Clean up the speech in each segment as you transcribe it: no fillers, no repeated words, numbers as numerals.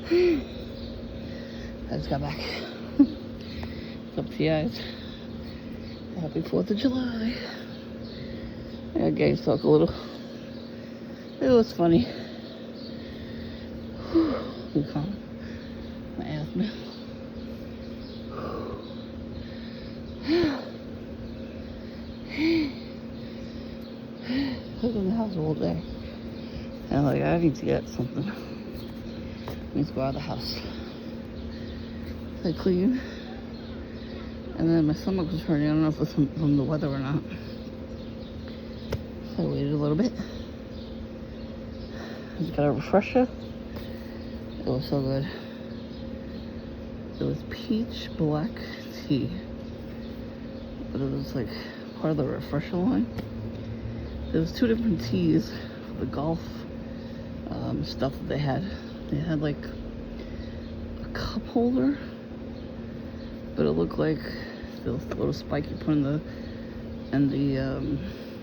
I just got back. Up to you guys. Happy 4th of July. Yeah, guys talk a little. It was funny. You calm my asthma. I was in the house all day. And like, I need to get something. I need to go out of the house. I clean. And then my stomach was hurting. I don't know if it was from the weather or not. So I waited a little bit. Just got a refresher. It was so good. It was peach black tea. But it was like part of the refresher line. There was 2 different teas for the golf stuff that they had. They had like a cup holder, but it looked like the little spike you put in the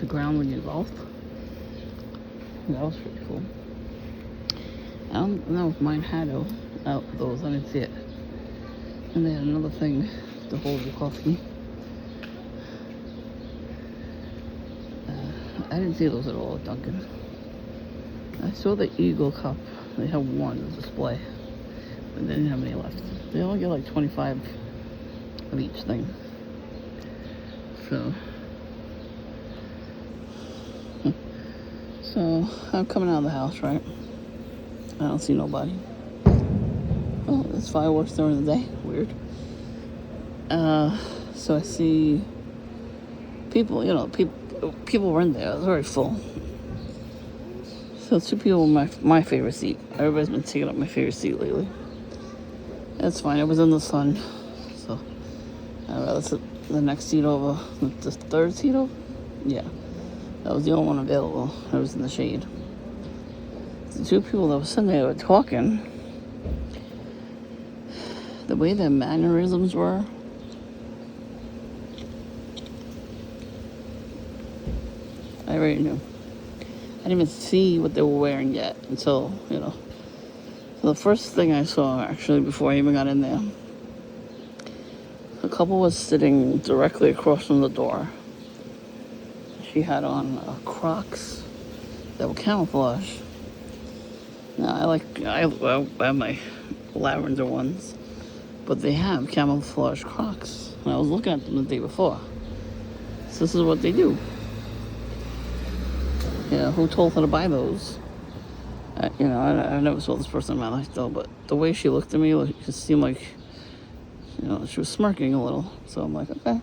ground when you golfed. That was pretty cool. I don't know if mine had those. I didn't see it. And they had another thing to hold your coffee. I didn't see those at all at Dunkin'. I saw the Eagle cup. They had one on display, but they didn't have any left. They only get like 25 of each thing. So I'm coming out of the house, right? I don't see nobody. Oh, there's fireworks during the day. Weird. So I see people, people were in there. It was very full. So 2 people in my favorite seat. Everybody's been taking up my favorite seat lately. That's fine. It was in the sun. So I'd rather sit the next seat over. The 3rd seat over? Yeah. That was the only one available. It was in the shade. The 2 people that were sitting there were talking. The way their mannerisms were. I already knew. I didn't even see what they were wearing yet until, So the first thing I saw, actually, before I even got in there, a couple was sitting directly across from the door. She had on Crocs that were camouflage. Now, I have my lavender ones, but they have camouflage Crocs. And I was looking at them the day before. So this is what they do. Yeah, who told her to buy those? I never saw this person in my life though, but the way she looked at me, it just seemed like, she was smirking a little. So I'm like, okay.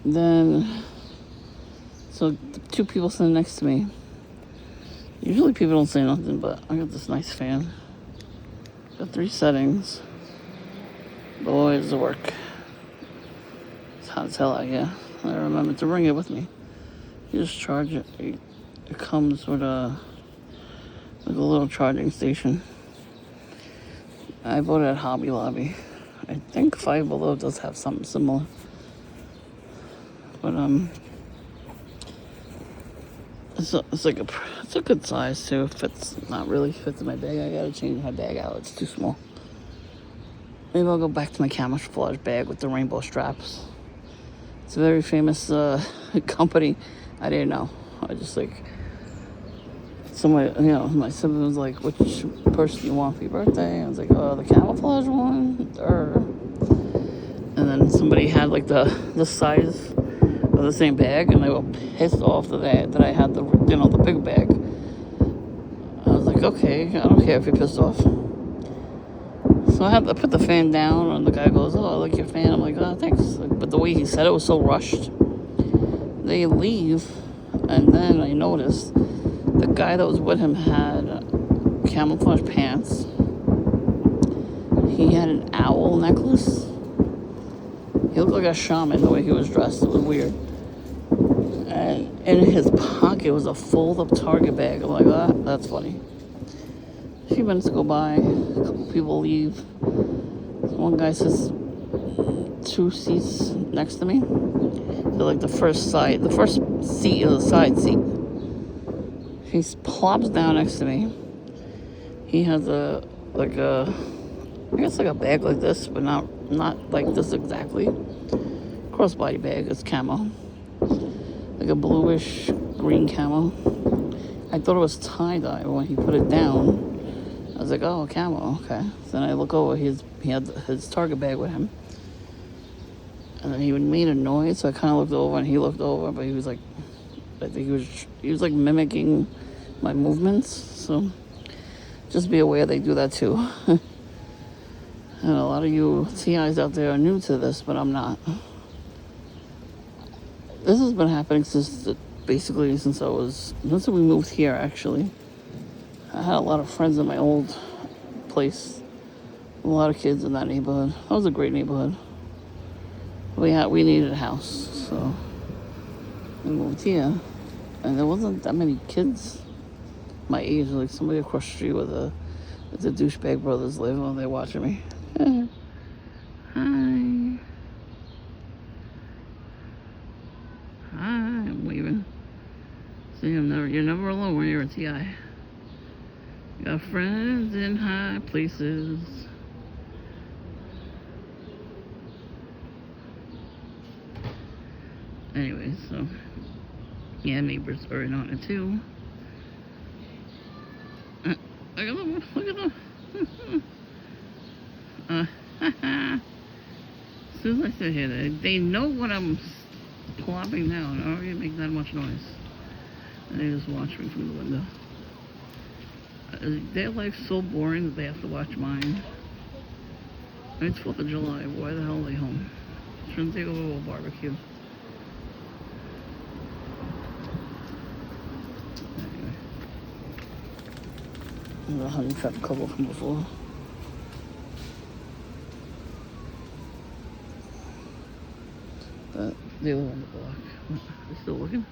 Then, so the 2 people sitting next to me, usually people don't say nothing, but I got this nice fan. Got 3 settings. Boy, does it work. It's hot as hell out here. I remember to bring it with me. You just charge it. It comes with a little charging station. I bought it at Hobby Lobby. I think Five Below does have something similar. But it's a good size too. Not really fits in my bag. I gotta change my bag out. It's too small. Maybe I'll go back to my camouflage bag with the rainbow straps. It's a very famous company. I didn't know. I just somebody, my sibling was like, which person you want for your birthday? I was like, the camouflage one. And then somebody had like the size of the same bag, and they were pissed off that I had the big bag. I was like, okay, I don't care if you're pissed off. So I had to put the fan down, and the guy goes, oh, I like your fan. I'm like, oh, thanks. But the way he said it was so rushed. They leave, and then I noticed the guy that was with him had camouflage pants. He had an owl necklace. He looked like a shaman the way he was dressed. It was weird. And in his pocket was a fold-up Target bag. I'm like, that's funny. A few minutes go by, a couple people leave. One guy sits 2 seats next to me. So like the first seat is a side seat. He plops down next to me. He has a like I guess like a bag like this, but not like this exactly. Crossbody bag. It's camo, like a bluish green camo. I thought it was tie-dye when he put it down. I was like, oh, camo, okay. So then I look over, he had his Target bag with him. And then he made a noise, so I kind of looked over, and he looked over, but he was like, I think he was like mimicking my movements. So just be aware they do that too. And a lot of you TIs out there are new to this, but I'm not. This has been happening since we moved here, actually. I had a lot of friends in my old place. A lot of kids in that neighborhood. That was a great neighborhood. We needed a house, so we moved here. And there wasn't that many kids my age. Like somebody across the street with the douchebag brothers live while they're watching me. Hi. Hi, I'm waving. See, you're never alone when you're a TI. You got friends in high places. Anyway, so yeah, neighbors are in on it too. Look at them. As soon as I sit here, they know when I'm plopping down. I already make that much noise. And they just watch me from the window. Their life's so boring that they have to watch mine. It's 4th of July. Why the hell are they home? Shouldn't they go to a barbecue? Anyway. The honey trap couple from before. But they live on the block. They're still looking.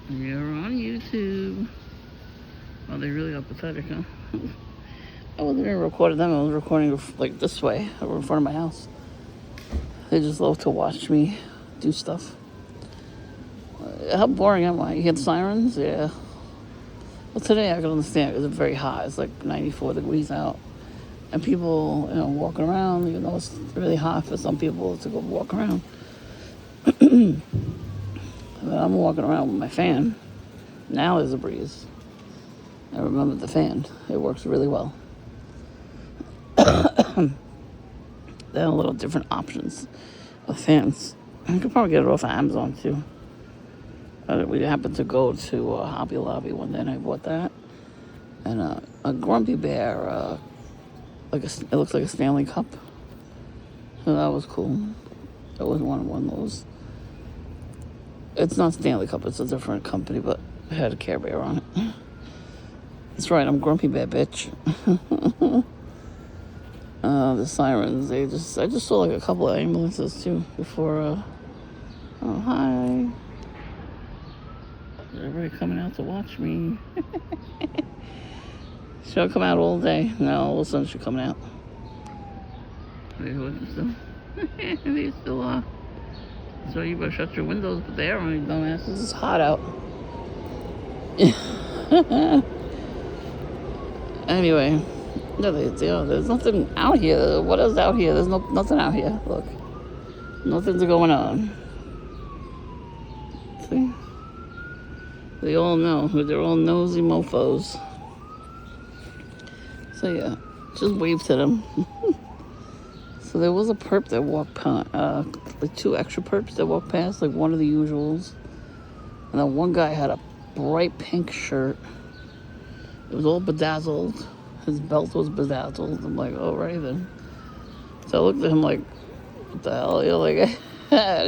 You're on YouTube. Oh, they really are pathetic, huh? I wasn't even recording them. I was recording like this way, over in front of my house. They just love to watch me do stuff. How boring am I? You hear the sirens? Yeah. Well, today I can understand because it's very hot. It's like 94 degrees out. And people, walking around, even though it's really hot for some people to go walk around. But I'm walking around with my fan. Now there's a breeze. I remember the fan. It works really well. They have a little different options of fans. You could probably get it off of Amazon too. We happened to go to Hobby Lobby one day and I bought that. And a Grumpy Bear, it looks like a Stanley Cup. So that was cool. It was one of those. It's not Stanley Cup, it's a different company, but it had a Care Bear on it. That's right, I'm Grumpy Bear, bitch. The sirens, I just saw like a couple of ambulances too before, oh, hi. Everybody coming out to watch me. Should I come out all day? No, all of a sudden she's coming out. They still are. So you better shut your windows, but they are on, dumbasses. It's hot out. Anyway, there's nothing out here. What is out here? There's nothing out here. Look, nothing's going on. See? They all know. They're all nosy mofos. So yeah, just wave to them. So there was a perp that walked past, like 2 extra perps that walked past, like one of the usuals. And then one guy had a bright pink shirt. It was all bedazzled. His belt was bedazzled. I'm like, oh, right then. So I looked at him like, what the hell? You're like,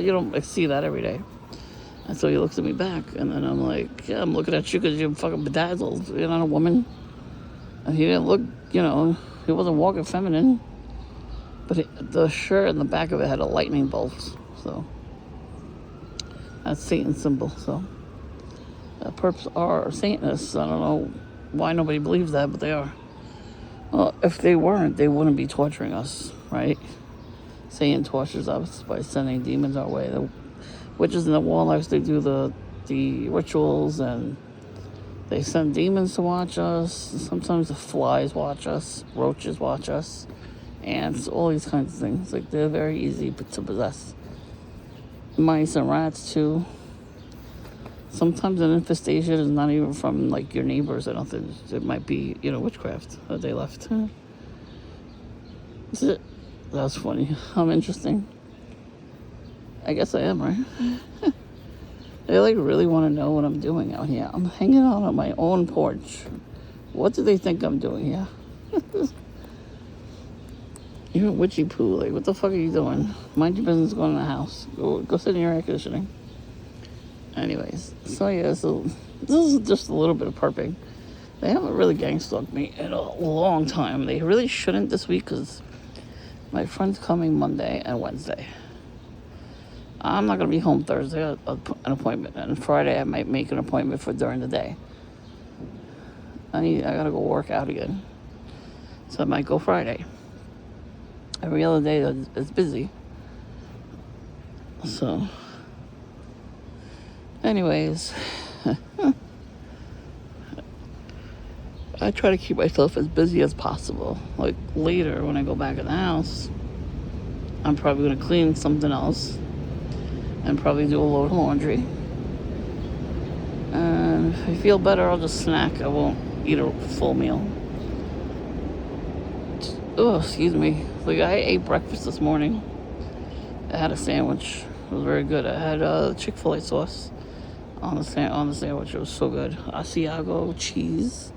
you don't see that every day. And so he looks at me back. And then I'm like, yeah, I'm looking at you because you're fucking bedazzled. You're not a woman. And he didn't look, he wasn't walking feminine. But the shirt and the back of it had a lightning bolt. So that's Satan's symbol. So perps are Satanists. I don't know why nobody believes that, but they are. Well, if they weren't, they wouldn't be torturing us, right? Satan tortures us by sending demons our way. The witches and the warlocks, they do the rituals, and They send demons to watch us. Sometimes the flies watch us. Roaches watch us. Ants, all these kinds of things. Like, they're very easy to possess. Mice and rats, too. Sometimes an infestation is not even from, like, your neighbors. I don't think it might be, witchcraft that they left. That's funny. I'm interesting. I guess I am, right? They, like, really want to know what I'm doing out here. I'm hanging out on my own porch. What do they think I'm doing here? Even witchy poo, like, what the fuck are you doing? Mind your business, go in the house. Go sit in your air conditioning. Anyways, so yeah, so this is just a little bit of perping. They haven't really gang stalked me in a long time. They really shouldn't this week because my friend's coming Monday and Wednesday. I'm not going to be home Thursday, an appointment. And Friday I might make an appointment for during the day. I got to go work out again. So I might go Friday. Every other day it's busy. So, anyways, I try to keep myself as busy as possible. Like, later when I go back in the house, I'm probably going to clean something else and probably do a load of laundry. And if I feel better, I'll just snack. I won't eat a full meal. Oh, excuse me. Like, I ate breakfast this morning. I had a sandwich. It was very good. I had Chick-fil-A sauce on the sandwich. It was so good. Asiago cheese.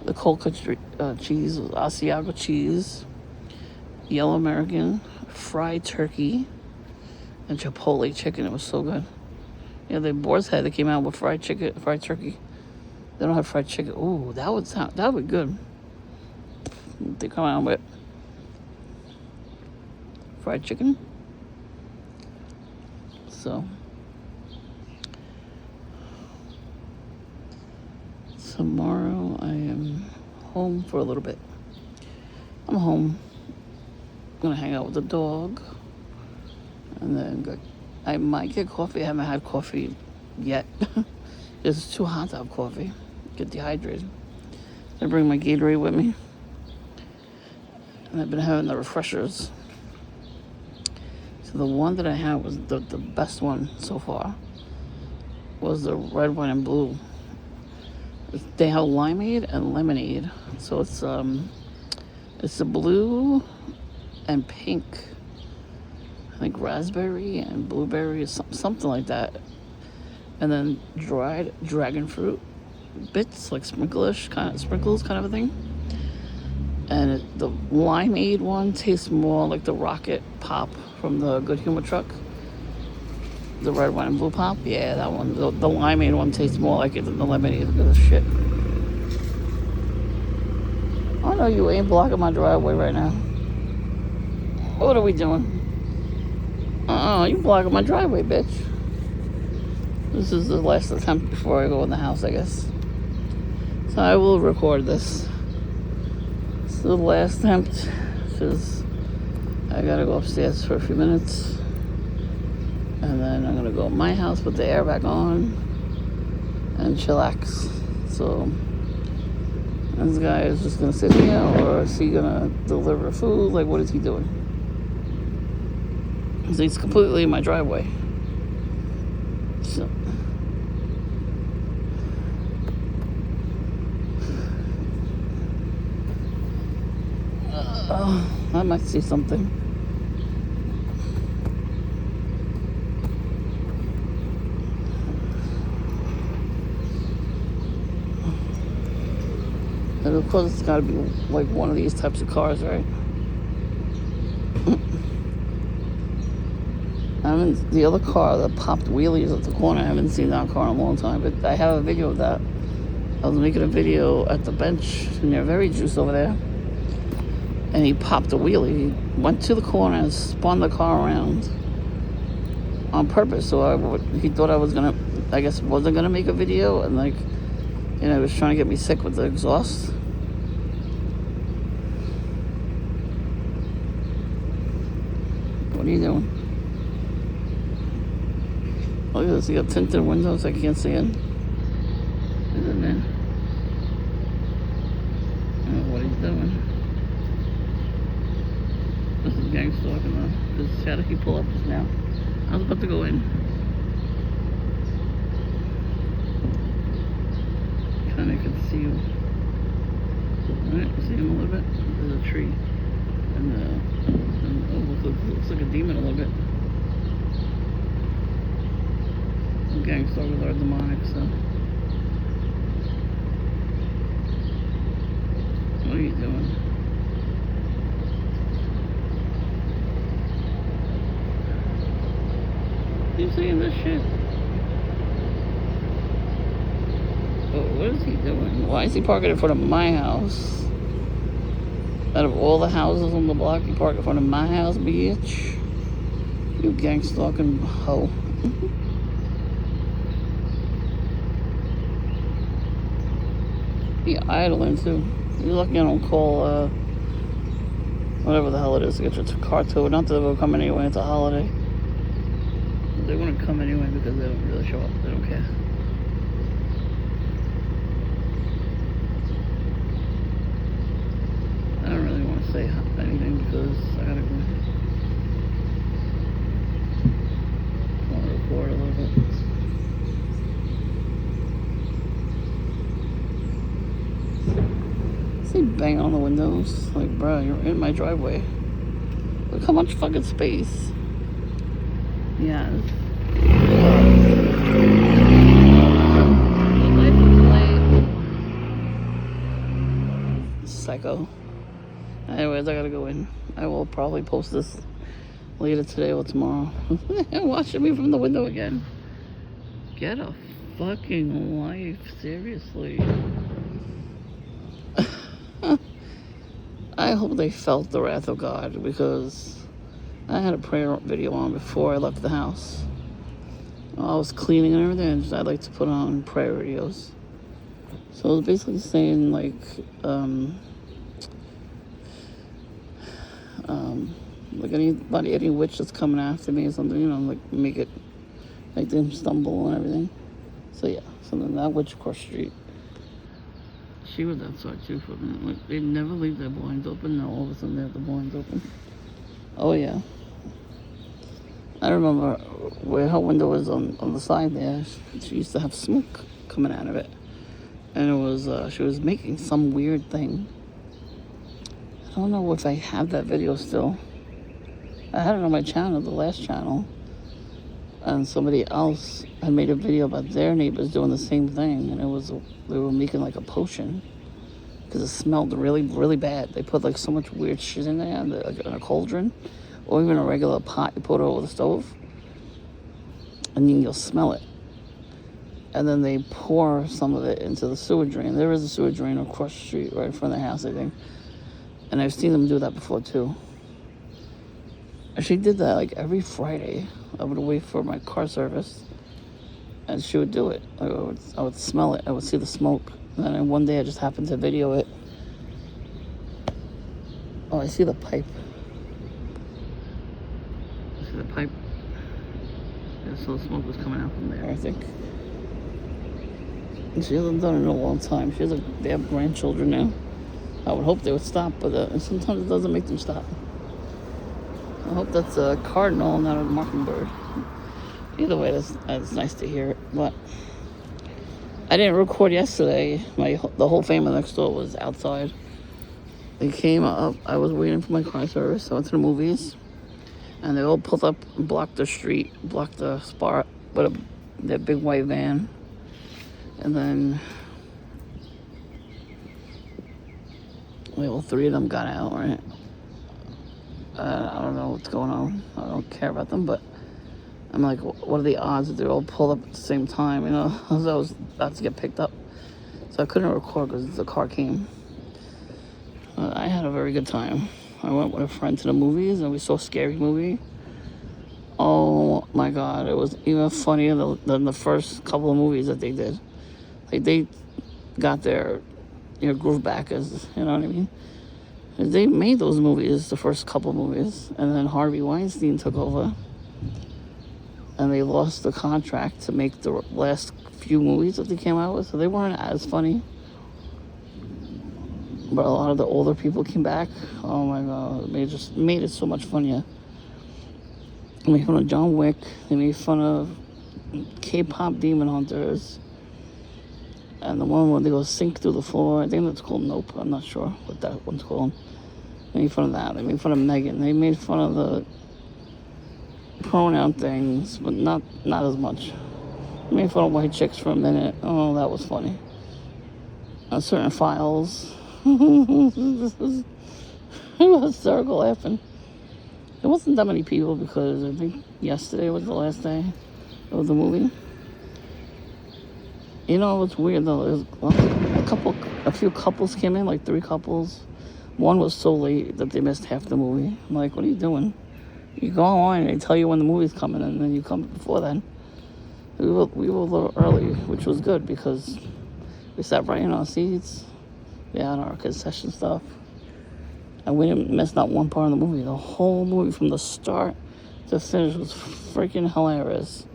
The cold cut cheese was Asiago cheese. Yellow American. Fried turkey. And Chipotle chicken. It was so good. Yeah, the Boar's Head, they came out with fried turkey. They don't have fried chicken. Ooh, that would be good. They come out with fried chicken. So tomorrow I am home for a little bit. I'm home. I'm gonna hang out with the dog. And then I might get coffee. I haven't had coffee yet. It's too hot to have coffee. Get dehydrated. I bring my Gatorade with me. And I've been having the refreshers. So the one that I had was the best one so far. Was the red, white, and blue. They have limeade and lemonade. So it's the blue and pink. I think raspberry and blueberry, something like that. And then dried dragon fruit bits, like sprinkles kind of a thing. And the limeade one tastes more like the Rocket Pop from the Good Humor truck. The red, white, and blue pop. Yeah, that one. The limeade one tastes more like it than the lemonade. Look at this shit. Oh no, you ain't blocking my driveway right now. What are we doing? You blocking my driveway, bitch. This is the last attempt before I go in the house, I guess. So I will record this. This is the last attempt because I gotta go upstairs for a few minutes. And then I'm gonna go to my house, put the air back on, and chillax. So this guy is just gonna sit here, or is he gonna deliver food? Like, what is he doing? So he's completely in my driveway. So I might see something. And of course it's gotta be like one of these types of cars, right? The other car that popped wheelies at the corner, I haven't seen that car in a long time, but I have a video of that. I was making a video at the bench near Very Juice over there, and he popped a wheelie. He went to the corner and spun the car around on purpose. So he thought I wasn't gonna make a video, and he was trying to get me sick with the exhaust. What are you doing? Look at this, you got tinted windows, I can't see in. Isn't it? doing? This is gang stalking though. This how did he pull up just now? I was about to go in. Kinda can see you. Alright, see him a little bit? There's a tree. And oh, looks like a demon a little bit. Gang stalkers are demonic, so. What are you doing? You seeing this shit? Oh, what is he doing? Why is he parking in front of my house? Out of all the houses on the block, you park in front of my house, bitch. You gang stalking hoe. He idling too. You're lucky I don't call whatever the hell it is to get your car towed. Not that they'll come anyway, it's a holiday. They want to come anyway because they don't really show up. They don't care. I don't really want to say anything because I gotta go. I want to record a little bit. See banging on the windows. Like, bro, you're in my driveway. Look how much fucking space. Yeah. Psycho. Anyways, I gotta go in. I will probably post this later today or tomorrow. Watching me from the window again. Get a fucking life, seriously. I hope they felt the wrath of God because I had a prayer video on before I left the house. I was cleaning and everything, and I like to put on prayer videos. So it was basically saying like, like any witch that's coming after me or something, you know, like make it, make them stumble and everything. So yeah, so then that witch across the street, she was outside too for a minute. Like they never leave their blinds open. Now all of a sudden they have the blinds open. Oh yeah. I remember where her window was on the side there. She used to have smoke coming out of it, and it was she was making some weird thing. I don't know if I have that video still. I had it on my channel, the last channel, and somebody else had made a video about their neighbors doing the same thing, and it was they were making like a potion because it smelled really, really bad. They put like so much weird shit in there, like in a cauldron, or even a regular pot. You put it over the stove, and then you'll smell it. And then they pour some of it into the sewer drain. There is a sewer drain across the street, right in front of the house, I think. And I've seen them do that before too. And she did that like every Friday. I would wait for my car service, and she would do it. I would smell it. I would see the smoke. And then one day I just happened to video it. Oh, I see the pipe. I see the pipe. Yeah, so the smoke was coming out from there, I think. And she hasn't done it in a long time. They have grandchildren now. I would hope they would stop, but sometimes it doesn't make them stop. I hope that's a cardinal, not a mockingbird. Either way, that's nice to hear it. But I didn't record yesterday. The whole family next door was outside. They came up. I was waiting for my car service. I went to the movies, and they all pulled up and blocked the street, blocked the spot with their big white van. And then, well, 3 of them got out, right? I don't know what's going on. I don't care about them, but I'm like, what are the odds that they all pulled up at the same time? You know, I was about to get picked up, so I couldn't record because the car came. I had a very good time. I went with a friend to the movies, and we saw a scary movie. Oh my God, it was even funnier than the first couple of movies that they did. Like they got their, groove backers, you know what I mean? They made those movies, the first couple movies, and then Harvey Weinstein took over, and they lost the contract to make the last few movies that they came out with, so they weren't as funny. but a lot of the older people came back. Oh my god, they just made it so much funnier. They made fun of John Wick. They made fun of K-pop Demon Hunters. And the one where they go sink through the floor, I think that's called Nope. I'm not sure what that one's called. They made fun of that. They made fun of Megan. They made fun of the pronoun things, but not as much. They made fun of white chicks for a minute. Oh, that was funny. Certain files. This was hysterical laughing. There wasn't that many people because I think yesterday was the last day of the movie. You know what's weird though? A few couples came in, like 3 couples. One was so late that they missed half the movie. I'm like, what are you doing? You go online and they tell you when the movie's coming, and then you come before then. We were a little early, which was good because we sat right in our seats. We had our concession stuff, and we didn't miss not one part of the movie. The whole movie from the start to finish was freaking hilarious.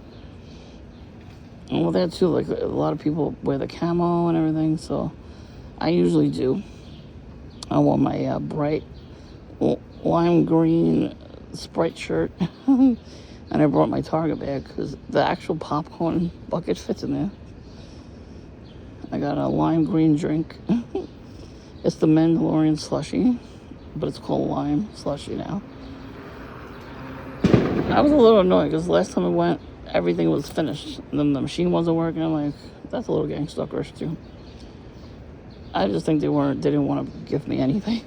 And well, there too, like a lot of people wear the camo and everything, so I usually do. I wore my bright lime green Sprite shirt, and I brought my Target bag because the actual popcorn bucket fits in there. I got a lime green drink. It's the Mandalorian slushie, but it's called lime slushie now. I was a little annoyed because last time I went, everything was finished. And then the machine wasn't working. I'm like, that's a little gangstalkerish too. I just think they didn't want to give me anything.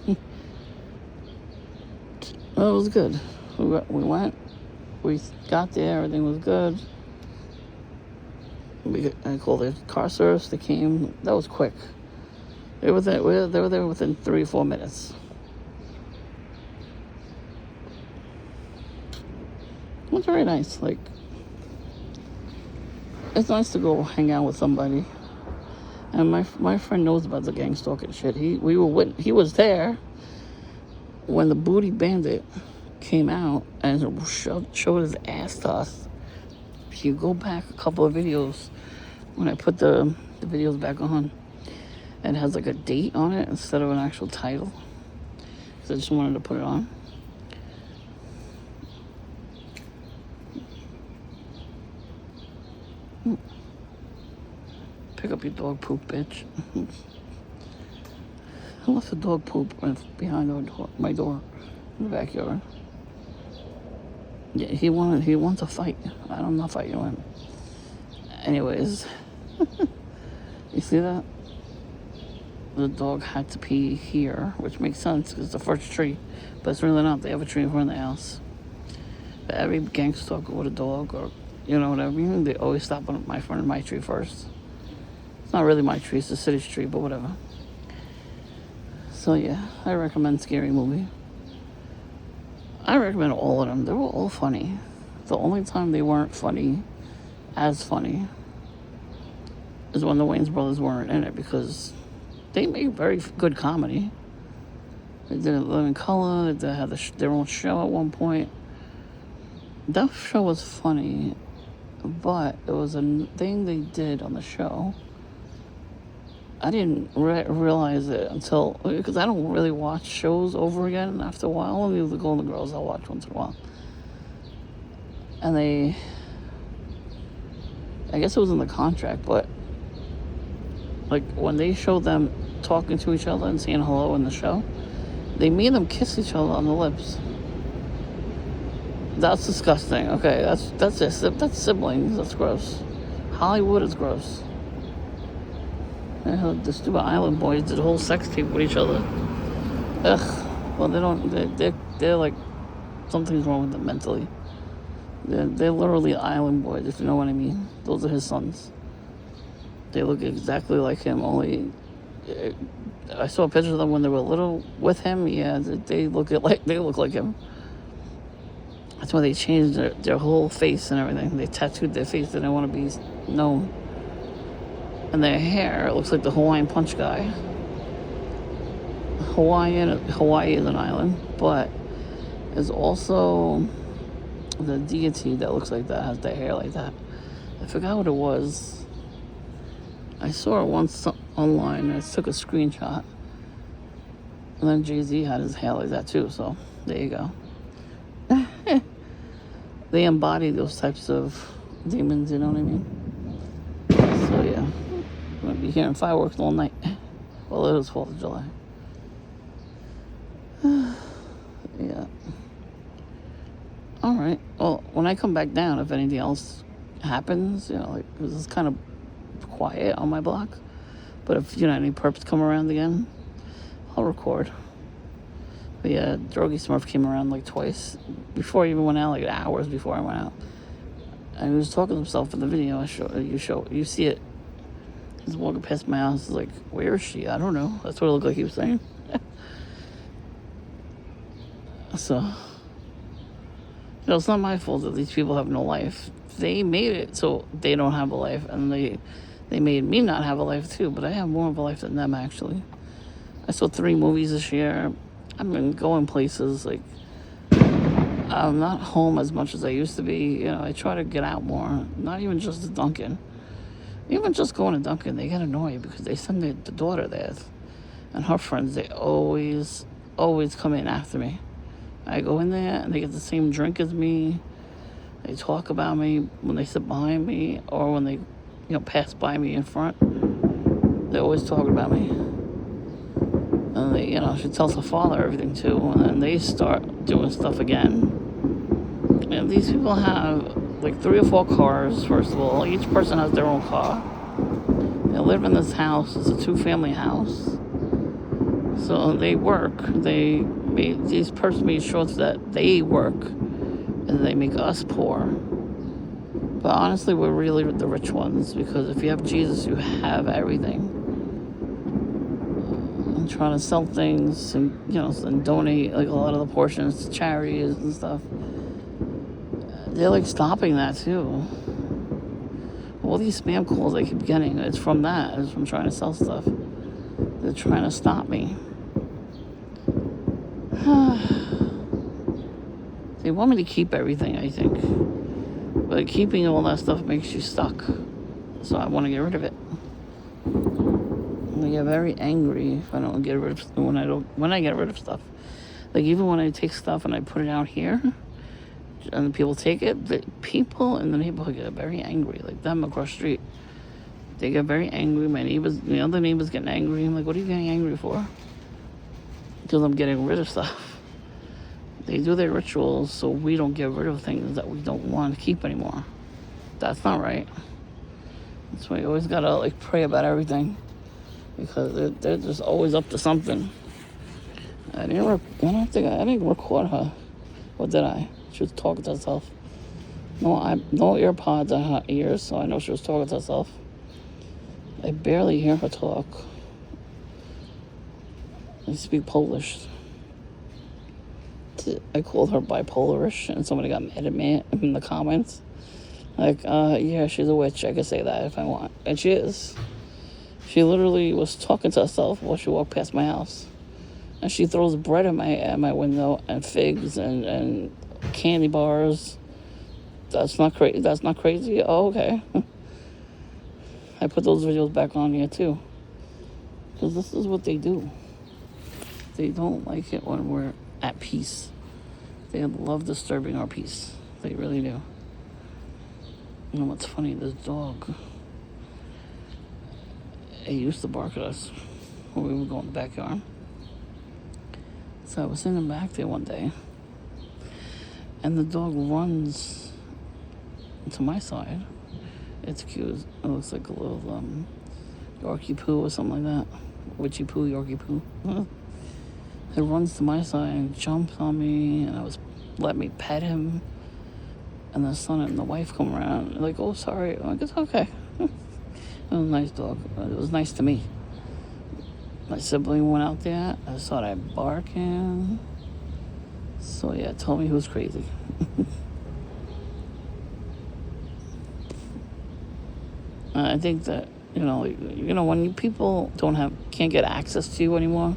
Well, it was good. We went. We got there. Everything was good. I called their car service. They came. That was quick. They were there within 3-4 minutes. It was very nice. Like, it's nice to go hang out with somebody. And my friend knows about the gang stalking shit. He was there when the Booty Bandit came out and showed his ass to us. If you go back a couple of videos, when I put the videos back on, it has like a date on it instead of an actual title. So I just wanted to put it on. Pick up your dog poop, bitch. I left the dog poop behind my door in the backyard. Yeah, he wants a fight. I'm not fighting him. Anyways, you see that? The dog had to pee here, which makes sense because it's the first tree, but it's really not. They have a tree in front of the house. But every gangster with a dog, or whatever, they always stop on my front of my tree first. It's not really my tree, it's the city's tree, but whatever. So yeah, I recommend Scary Movie. I recommend all of them. They were all funny. The only time they weren't funny, as funny, is when the Wayans brothers weren't in it, because they made very good comedy. They did Live in Color. They had their own show at one point. That show was funny, but it was a thing they did on the show. I didn't realize it until, because I don't really watch shows over again after a while. Only the Golden Girls I'll watch once in a while. And I guess it was in the contract, but like when they showed them talking to each other and saying hello in the show, they made them kiss each other on the lips. That's disgusting. Okay, that's siblings. That's gross. Hollywood is gross. The stupid Island Boys did a whole sex tape with each other. Ugh. Well, they're like, something's wrong with them mentally. They're literally Island Boys, if you know what I mean. Those are his sons. They look exactly like him, only I saw a picture of them when they were little with him. Yeah, they look like him. That's why they changed their whole face and everything. They tattooed their face. They didn't want to be known. And their hair, it looks like the Hawaiian Punch guy. Hawaii is an island, but there's also the deity that looks like that, has their hair like that. I forgot what it was. I saw it once online and I took a screenshot. And then Jay-Z had his hair like that too, so there you go. They embody those types of demons, you know what I mean? So yeah, I'm gonna be hearing fireworks all night. Well, it is 4th of July. Yeah. All right. Well, when I come back down, if anything else happens, like, 'cause it's kind of quiet on my block. But if, any perps come around again, I'll record. But yeah, Drogy Smurf came around like twice before I even went out, like hours before I went out. And he was talking to himself in the video. You see it. He's walking past my house. He's like, "Where is she? I don't know." That's what it looked like he was saying. So, it's not my fault that these people have no life. They made it so they don't have a life, and they made me not have a life too. But I have more of a life than them, actually. I saw 3 movies this year. I've been going places. Like, I'm not home as much as I used to be. I try to get out more. Not even just to Dunkin'. Even just going to Dunkin', they get annoyed because they send the daughter there. And her friends, they always come in after me. I go in there and they get the same drink as me. They talk about me when they sit behind me or when they, pass by me in front. They're always talking about me. And they, she tells her father everything too. And then they start doing stuff again. And these people have like 3 or 4 cars, first of all. Each person has their own car. They live in this house. It's a 2-family house. So they work. These persons made sure that they work. And they make us poor. But honestly, we're really the rich ones. Because if you have Jesus, you have everything. I'm trying to sell things and, and donate like a lot of the portions to charities and stuff. They're like stopping that too. All these spam calls I keep getting, it's from that. It's from trying to sell stuff. They're trying to stop me. They want me to keep everything, I think. But keeping all that stuff makes you stuck. So I want to get rid of it. I get very angry if I don't get rid of when I get rid of stuff. Like even when I take stuff and I put it out here and people take it, the people in the neighborhood get very angry. Like them across the street. They get very angry. My neighbors, the other neighbors getting angry. I'm like, what are you getting angry for? Because I'm getting rid of stuff. They do their rituals so we don't get rid of things that we don't want to keep anymore. That's not right. That's why you always gotta like pray about everything. Because they're just always up to something. I didn't record her. Or did I? She was talking to herself. No earpods in her ears, so I know she was talking to herself. I barely hear her talk. I speak Polish. I called her bipolarish, and somebody got mad at me in the comments. Like, yeah, she's a witch. I can say that if I want. And she is. She literally was talking to herself while she walked past my house. And she throws bread at my window and figs and candy bars. That's not crazy. That's not crazy. Oh, okay. I put those videos back on here too. Because this is what they do. They don't like it when we're at peace. They love disturbing our peace. They really do. You know what's funny? This dog, he used to bark at us when we would go in the backyard. So I was sitting back there one day, and the dog runs to my side. It's cute. It looks like a little Yorkie poo or something like that. Witchy poo, Yorkie poo. It runs to my side and jumps on me, and let me pet him. And the son and the wife come around, and like, oh, sorry. I'm like, it's okay. It was a nice dog. It was nice to me. My sibling went out there. I saw that barking. So yeah, tell me who's crazy. I think that when people can't get access to you anymore,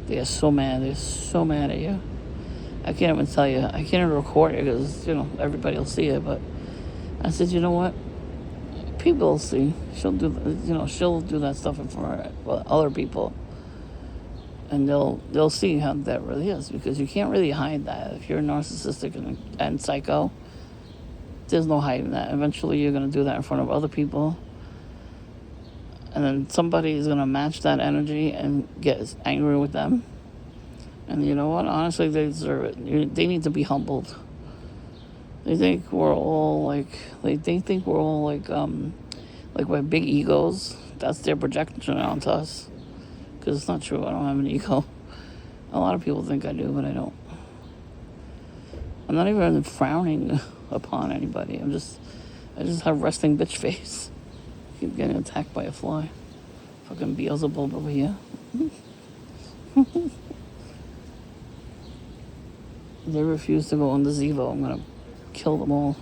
they are so mad. They're so mad at you. I can't even tell you. I can't even record it because everybody will see it. But I said, you know what? People will see. She'll do that stuff for other people. And they'll see how that really is, because you can't really hide that. If you're narcissistic and psycho, there's no hiding that. Eventually you're going to do that in front of other people, and then somebody is going to match that energy and get angry with them. And you know what? Honestly, they deserve it. They need to be humbled. They think we're all like, they think we're all like we're big egos. That's their projection onto us. Because it's not true. I don't have an ego. A lot of people think I do, but I don't. I'm not even frowning upon anybody. I just have resting bitch face. Keep getting attacked by a fly. Fucking Beelzebub over here. They refuse to go on the Zevo. I'm gonna kill them all.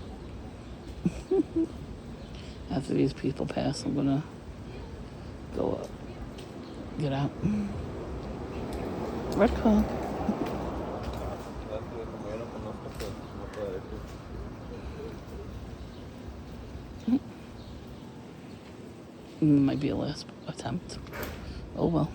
After these people pass, I'm gonna go up. Get out. Red car. Might be a last attempt. Oh well.